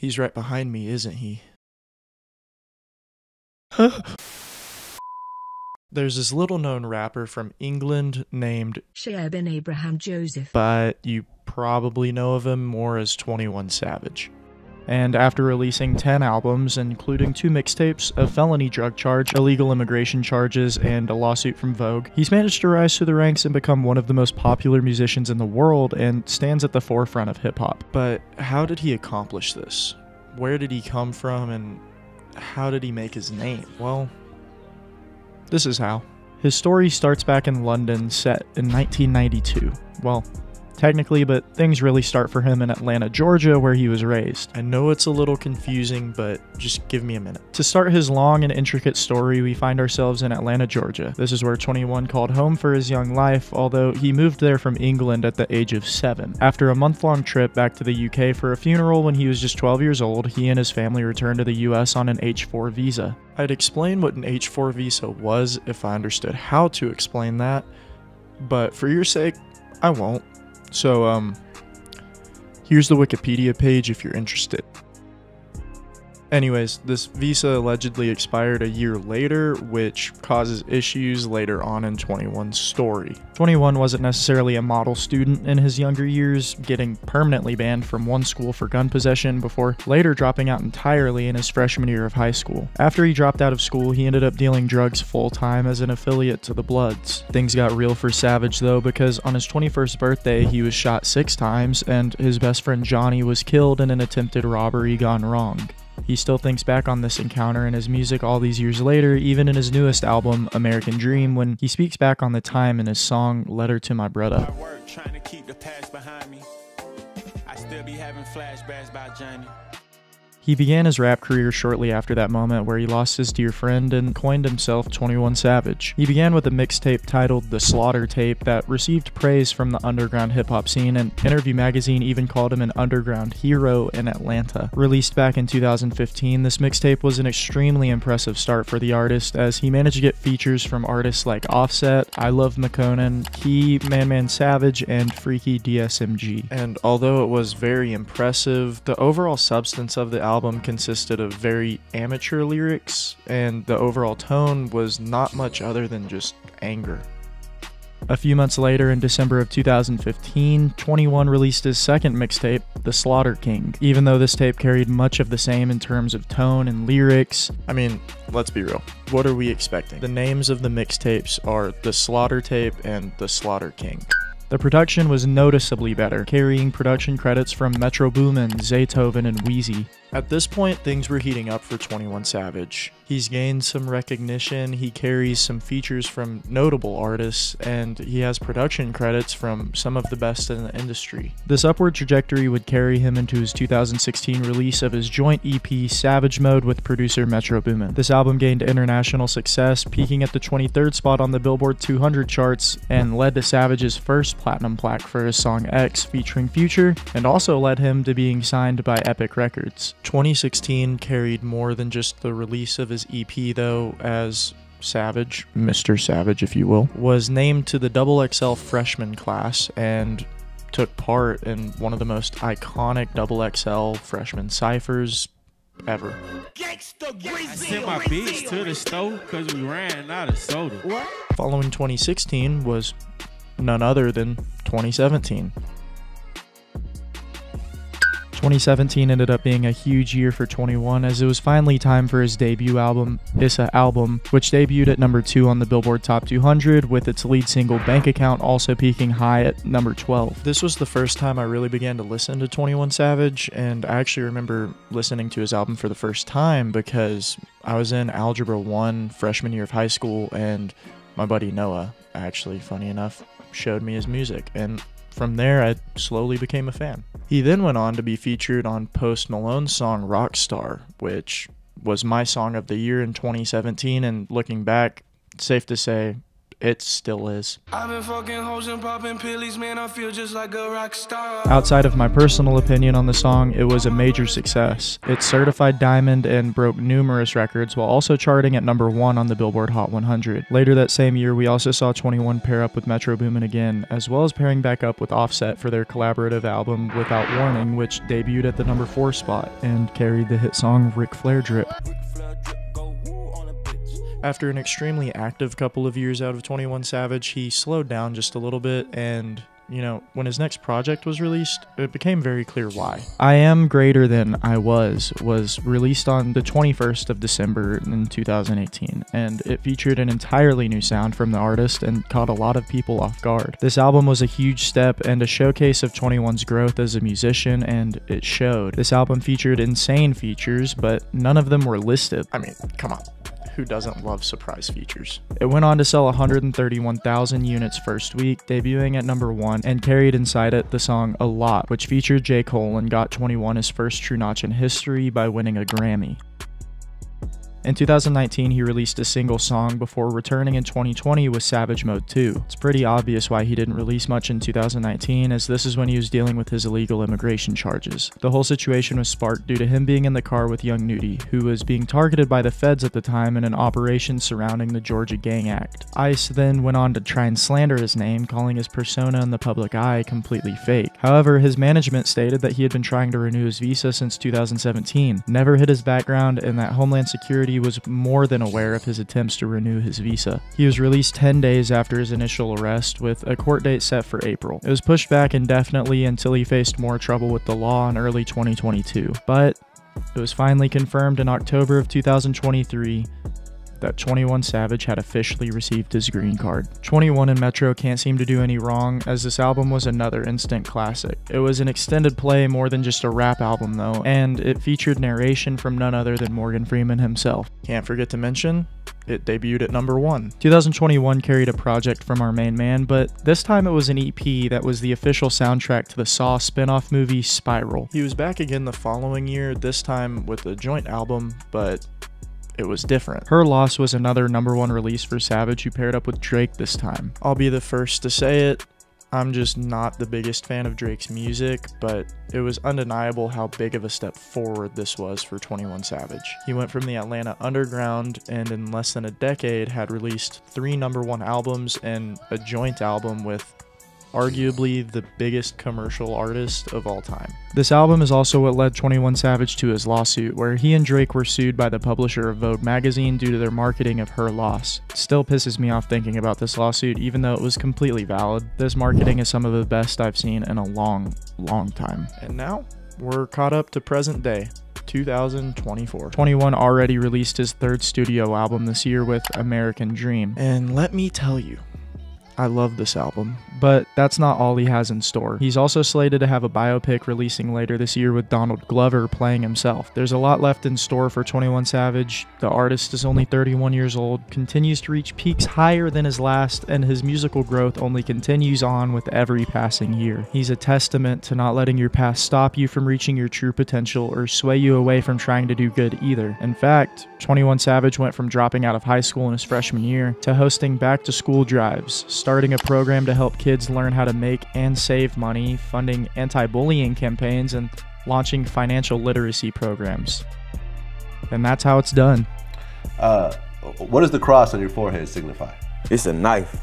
He's right behind me, isn't he? There's this little-known rapper from England named Flair bin Abraham Joseph, but you probably know of him more as 21 Savage. And after releasing 10 albums, including 2 mixtapes, a felony drug charge, illegal immigration charges, and a lawsuit from Vogue, he's managed to rise through the ranks and become one of the most popular musicians in the world and stands at the forefront of hip-hop. But how did he accomplish this? Where did he come from, and how did he make his name? Well, this is how. His story starts back in London, set in 1992. Well, technically, but things really start for him in Atlanta, Georgia, where he was raised. I know it's a little confusing, but just give me a minute. To start his long and intricate story, we find ourselves in Atlanta, Georgia. This is where 21 called home for his young life, although he moved there from England at the age of 7. After a month-long trip back to the UK for a funeral when he was just 12 years old, he and his family returned to the US on an H-4 visa. I'd explain what an H-4 visa was if I understood how to explain that, but for your sake, I won't. So, here's the Wikipedia page if you're interested. Anyways, this visa allegedly expired a year later, which causes issues later on in 21's story. 21 wasn't necessarily a model student in his younger years, getting permanently banned from one school for gun possession before later dropping out entirely in his freshman year of high school. After he dropped out of school, he ended up dealing drugs full-time as an affiliate to the Bloods. Things got real for Savage though, because on his 21st birthday, he was shot 6 times, and his best friend Johnny was killed in an attempted robbery gone wrong. He still thinks back on this encounter in his music all these years later, even in his newest album, American Dream, when he speaks back on the time in his song, Letter to My Brother. Trying to keep the past behind me. I still be having flashbacks about Johnny. He began his rap career shortly after that moment where he lost his dear friend and coined himself 21 Savage. He began with a mixtape titled The Slaughter Tape that received praise from the underground hip-hop scene, and Interview magazine even called him an underground hero in Atlanta. Released back in 2015, this mixtape was an extremely impressive start for the artist as he managed to get features from artists like Offset, I Love McConan, Key, Man Savage, and Freaky DSMG. And although it was very impressive, the overall substance of the album consisted of very amateur lyrics, and the overall tone was not much other than just anger. A few months later, in December of 2015, 21 released his second mixtape, The Slaughter King. Even though this tape carried much of the same in terms of tone and lyrics, I mean, let's be real. What are we expecting? The names of the mixtapes are The Slaughter Tape and The Slaughter King. The production was noticeably better, carrying production credits from Metro Boomin, Zaytoven, and Wheezy. At this point, things were heating up for 21 Savage. He's gained some recognition, he carries some features from notable artists, and he has production credits from some of the best in the industry. This upward trajectory would carry him into his 2016 release of his joint EP, Savage Mode, with producer Metro Boomin. This album gained international success, peaking at the 23rd spot on the Billboard 200 charts, and led to Savage's first platinum plaque for his song X featuring Future, and also led him to being signed by Epic Records. 2016 carried more than just the release of his EP though, as Savage, Mr. Savage if you will, was named to the XXL freshman class and took part in one of the most iconic XXL freshman ciphers ever. I sent my bitch to the store because we ran out of soda. What? Following 2016 was none other than 2017. 2017 ended up being a huge year for 21 as it was finally time for his debut album, Issa Album, which debuted at number 2 on the Billboard Top 200 with its lead single Bank Account also peaking high at number 12. This was the first time I really began to listen to 21 Savage, and I actually remember listening to his album for the first time because I was in Algebra 1 freshman year of high school, and my buddy Noah, actually funny enough, showed me his music, and from there, I slowly became a fan. He then went on to be featured on Post Malone's song Rockstar, which was my song of the year in 2017, and looking back, it's safe to say it still is. I've been fucking hoes and popping pillies, man, I feel just like a rock star. Outside of my personal opinion on the song, it was a major success. It certified diamond and broke numerous records while also charting at #1 on the Billboard Hot 100. Later that same year, we also saw 21 pair up with Metro Boomin again, as well as pairing back up with Offset for their collaborative album Without Warning, which debuted at the #4 spot and carried the hit song Ric Flair Drip. After an extremely active couple of years out of 21 Savage, he slowed down just a little bit, and you know, when his next project was released, it became very clear why. I Am Greater Than I Was released on the 21st of December in 2018, and it featured an entirely new sound from the artist and caught a lot of people off guard. This album was a huge step and a showcase of 21's growth as a musician, and it showed. This album featured insane features, but none of them were listed. I mean, come on. Who doesn't love surprise features? It went on to sell 131,000 units first week, debuting at #1, and carried inside it the song A Lot, which featured J. Cole and got 21 his first true notch in history by winning a Grammy. In 2019, he released a single song before returning in 2020 with Savage Mode 2. It's pretty obvious why he didn't release much in 2019, as this is when he was dealing with his illegal immigration charges. The whole situation was sparked due to him being in the car with Young Nudie, who was being targeted by the feds at the time in an operation surrounding the Georgia Gang Act. ICE then went on to try and slander his name, calling his persona in the public eye completely fake. However, his management stated that he had been trying to renew his visa since 2017, never hid his background, and that Homeland Security was more than aware of his attempts to renew his visa. He was released 10 days after his initial arrest, with a court date set for April. It was pushed back indefinitely until he faced more trouble with the law in early 2022, but it was finally confirmed in October of 2023 that 21 Savage had officially received his green card. 21 and Metro can't seem to do any wrong, as this album was another instant classic. It was an extended play more than just a rap album though, and it featured narration from none other than Morgan Freeman himself. Can't forget to mention, it debuted at #1. 2021 carried a project from our main man, but this time it was an EP that was the official soundtrack to the Saw spin-off movie Spiral. He was back again the following year, this time with a joint album, but it was different. Her Loss was another #1 release for Savage, who paired up with Drake this time. I'll be the first to say it, I'm just not the biggest fan of Drake's music, but it was undeniable how big of a step forward this was for 21 Savage. He went from the Atlanta underground and in less than a decade had released 3 #1 albums and a joint album with arguably the biggest commercial artist of all time. This album is also what led 21 Savage to his lawsuit, where he and Drake were sued by the publisher of Vogue magazine due to their marketing of Her Loss. It still pisses me off thinking about this lawsuit, even though it was completely valid. This marketing is some of the best I've seen in a long time. And now, we're caught up to present day. 2024. 21 already released his 3rd studio album this year with American Dream. And let me tell you, I love this album, but that's not all he has in store. He's also slated to have a biopic releasing later this year with Donald Glover playing himself. There's a lot left in store for 21 Savage. The artist is only 31 years old, continues to reach peaks higher than his last, and his musical growth only continues on with every passing year. He's a testament to not letting your past stop you from reaching your true potential or sway you away from trying to do good either. In fact, 21 Savage went from dropping out of high school in his freshman year to hosting back-to-school drives, starting a program to help kids learn how to make and save money, funding anti-bullying campaigns, and launching financial literacy programs. And that's how it's done. What does the cross on your forehead signify? It's a knife.